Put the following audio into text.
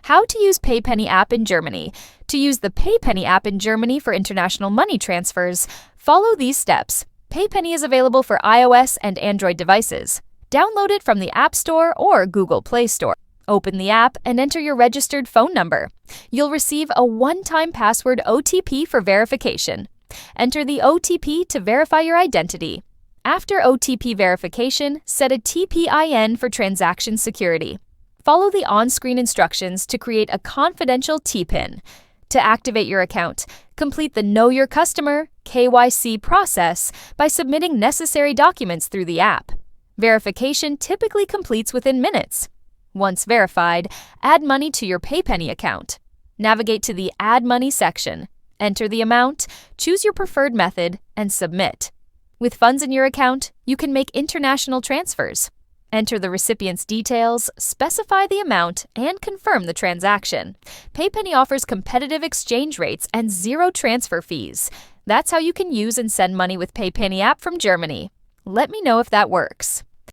How to use Paypenny app in Germany. To use the Paypenny app in Germany for international money transfers, follow these steps. Paypenny is available for iOS and Android devices. Download it from the App Store or Google Play Store. Open the app and enter your registered phone number. You'll receive a one-time password OTP for verification. Enter the OTP to verify your identity. After OTP verification, set a TPIN for transaction security. Follow the on-screen instructions to create a confidential TPIN. To activate your account, complete the Know Your Customer (KYC) process by submitting necessary documents through the app. Verification typically completes within minutes. Once verified, add money to your Paypenny account. Navigate to the Add Money section. Enter the amount, choose your preferred method, and submit. With funds in your account, you can make international transfers. Enter the recipient's details, specify the amount, and confirm the transaction. Paypenny offers competitive exchange rates and zero transfer fees. That's how you can use and send money with Paypenny app from Germany. Let me know if that works.